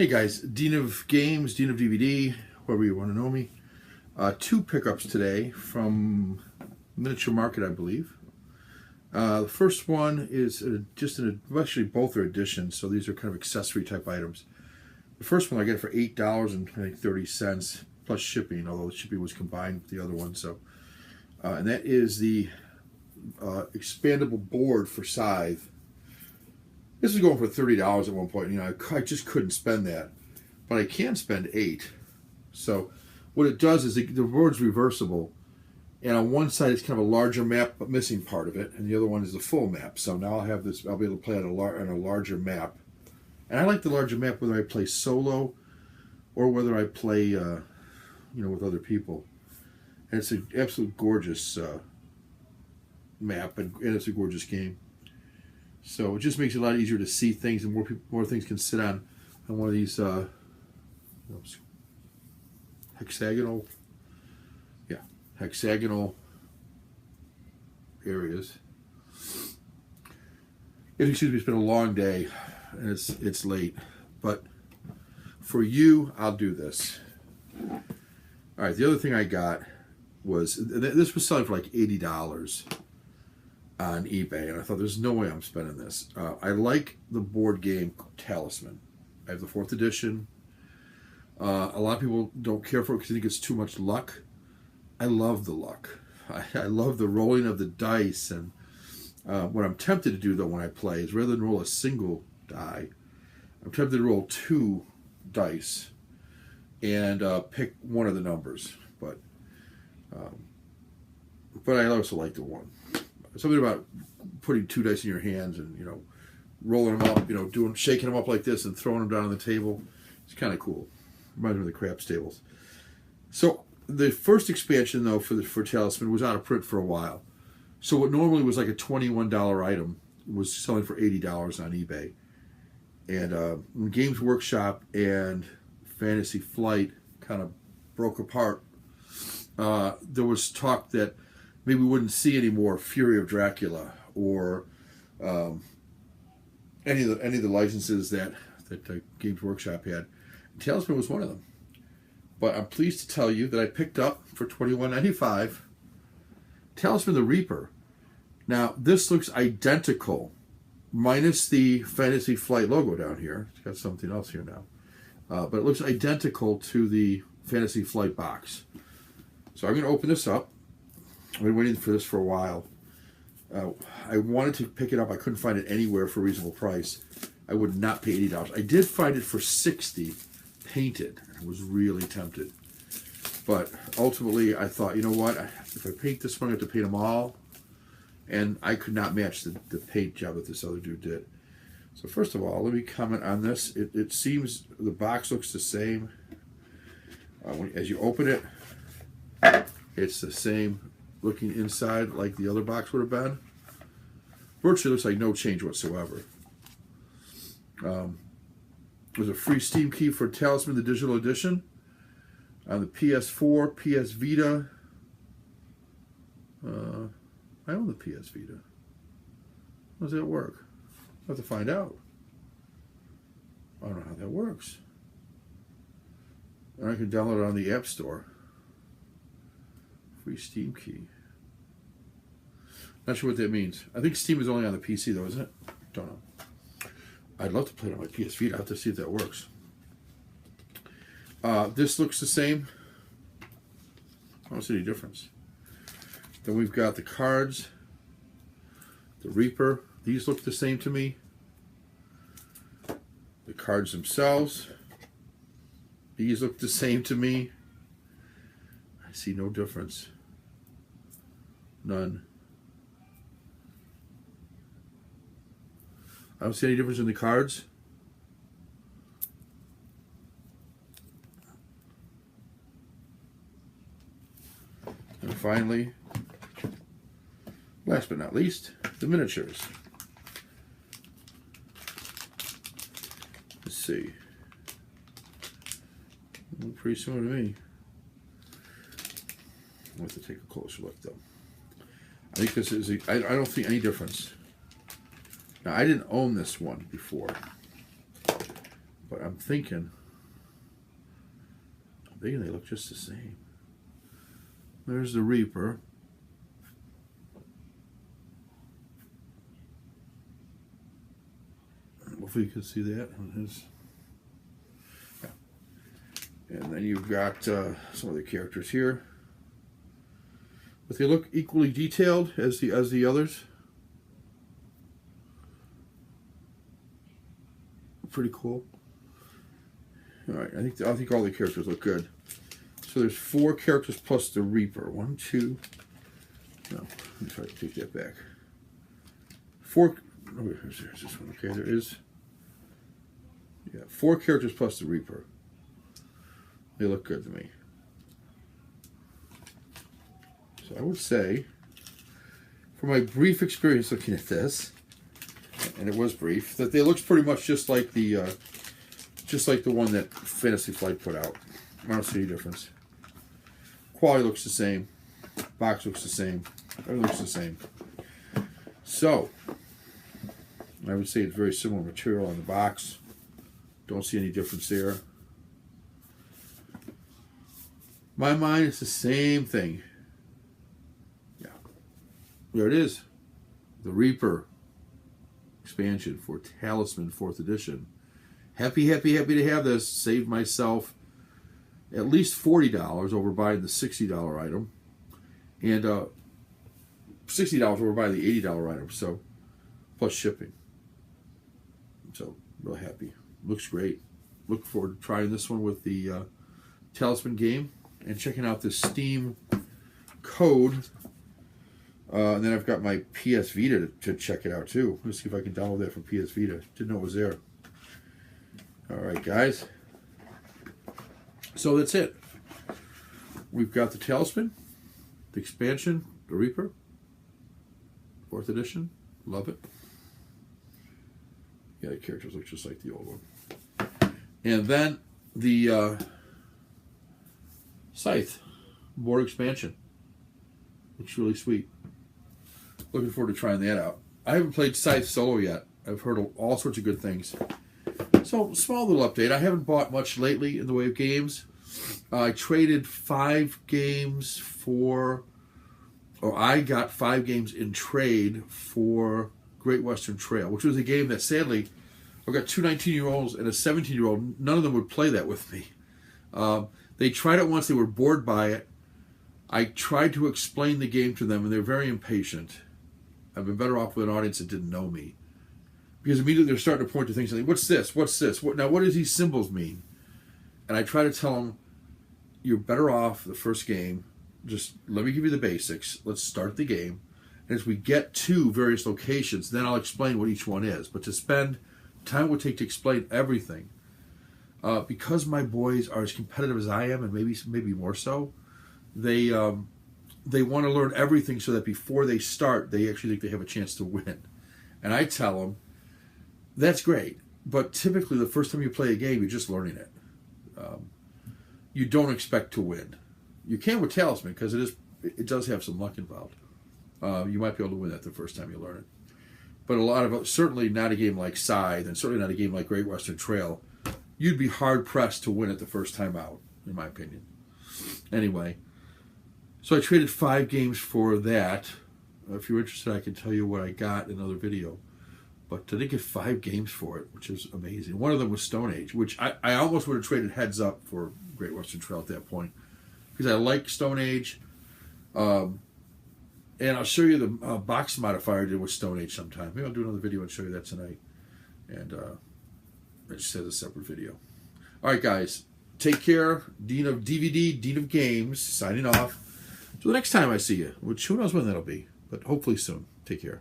Hey guys, Dean of Games, Dean of DVD, whoever you want to know me. Two pickups today from Miniature Market, I believe. The first one is actually both are editions, so these are kind of accessory type items. The first one I get for $8.30 plus shipping, although the shipping was combined with the other one. So, and that is the expandable board for Scythe. This was going for $30 at one point. I just couldn't spend that, but I can spend $8. So what it does is the board's reversible, and on one side it's kind of a larger map but missing part of it, and the other one is the full map. So now I'll be able to play on a larger map, and I like the larger map whether I play solo or whether I play with other people. And it's an absolute gorgeous map, and it's a gorgeous game. So it just makes it a lot easier to see things, and more things can sit on one of these hexagonal areas. Excuse me, it's been a long day and it's late, but for you, I'll do this. All right, the other thing I got was this was selling for like $80 on eBay, and I thought there's no way I'm spending this. I like the board game Talisman. I have the 4th edition. A lot of people don't care for it because they think it's too much luck. I love the luck. I love the rolling of the dice, and what I'm tempted to do though when I play is rather than roll a single die, I'm tempted to roll 2 dice and pick one of the numbers. But I also like the 1. Something about putting 2 dice in your hands and rolling them up, shaking them up like this and throwing them down on the table. It's kind of cool. Reminds me of the craps tables. So the first expansion though for Talisman was out of print for a while. So what normally was like a $21 item was selling for $80 on eBay. And when Games Workshop and Fantasy Flight kind of broke apart, there was talk that maybe we wouldn't see any more Fury of Dracula or any of the licenses that Games Workshop had. Talisman was one of them. But I'm pleased to tell you that I picked up for $21.95 Talisman the Reaper. Now this looks identical, minus the Fantasy Flight logo down here. It's got something else here now, but it looks identical to the Fantasy Flight box. So I'm going to open this up. I've been waiting for this for a while. I wanted to pick it up. I couldn't find it anywhere for a reasonable price. I would not pay $80. I did find it for $60 painted. I was really tempted. But ultimately, I thought, you know what? If I paint this one, I have to paint them all. And I could not match the paint job that this other dude did. So first of all, let me comment on this. It seems the box looks the same. As you open it, it's the same looking inside like the other box would have been. Virtually looks like no change whatsoever. There's a free Steam key for Talisman, the digital edition, on the PS4, PS Vita. I own the PS Vita. How does that work? I have to find out. I don't know how that works. And I can download it on the App Store. Free Steam key. Not sure what that means. I think Steam is only on the PC though, isn't it? Don't know. I'd love to play it on my PS Vita. I have to see if that works. This looks the same. I don't see any difference. Then we've got the cards. The Reaper. These look the same to me. The cards themselves. These look the same to me. I see no difference. None. I don't see any difference in the cards. And finally, last but not least, the miniatures. Let's see. Look pretty similar to me. I'll have to take a closer look though. I think this is, I don't see any difference. Now, I didn't own this one before, But I'm thinking they look just the same. There's the Reaper. Hopefully you can see that on his. Yeah. And then you've got some of the characters here. But they look equally detailed as the others. Pretty cool. All right, I think all the characters look good. So there's 4 characters plus the Reaper. 1, 2. No, let me try to take that back. 4. Oh, there's this one. Okay, there is. Yeah, 4 characters plus the Reaper. They look good to me. So I would say, from my brief experience looking at this, and it was brief, that they looks pretty much just like the one that Fantasy Flight put out. I don't see any difference. Quality looks the same. Box looks the same. Everything looks the same. So, I would say it's very similar material on the box. Don't see any difference there. My mind, it's the same thing. Yeah. There it is. The Reaper expansion for Talisman 4th edition. Happy to have this. Saved myself at least $40 over buying the $60 item. And $60 over buying the $80 item. So, plus shipping. So, real happy. Looks great. Look forward to trying this one with the Talisman game and checking out the Steam code. And then I've got my PS Vita to check it out too. Let's see if I can download that from PS Vita. Didn't know it was there. All right, guys. So that's it. We've got the Talisman, the expansion, the Reaper, 4th edition. Love it. Yeah, the characters look just like the old one. And then the Scythe board expansion. Looks really sweet. Looking forward to trying that out. I haven't played Scythe solo yet. I've heard all sorts of good things. So, small little update. I haven't bought much lately in the way of games. I traded 5 games for, or I got 5 games in trade for Great Western Trail, which was a game that sadly, I've got 2 19-year-olds and a 17-year-old. None of them would play that with me. They tried it once. They were bored by it. I tried to explain the game to them, and they're very impatient. I've been better off with an audience that didn't know me. Because immediately they're starting to point to things like, what's this? What's this? Now, what does these symbols mean? And I try to tell them, you're better off the first game. Just let me give you the basics. Let's start the game. And as we get to various locations, then I'll explain what each one is. But to spend time it would take to explain everything, because my boys are as competitive as I am, and maybe more so, they want to learn everything so that before they start, they actually think they have a chance to win. And I tell them, that's great, but typically the first time you play a game, you're just learning it. You don't expect to win. You can with Talisman because it does have some luck involved. You might be able to win that the first time you learn it. But a lot of certainly not a game like Scythe, and certainly not a game like Great Western Trail. You'd be hard pressed to win it the first time out, in my opinion. Anyway, so I traded 5 games for that. If you're interested, I can tell you what I got in another video. But I did get 5 games for it, which is amazing. One of them was Stone Age, which I almost would have traded heads up for Great Western Trail at that point. Because I like Stone Age. And I'll show you the box modifier I did with Stone Age sometime. Maybe I'll do another video and show you that tonight. And I just had a separate video. All right, guys. Take care. Dean of DVD, Dean of Games, signing off. Till the next time I see you, which who knows when that'll be. But hopefully soon. Take care.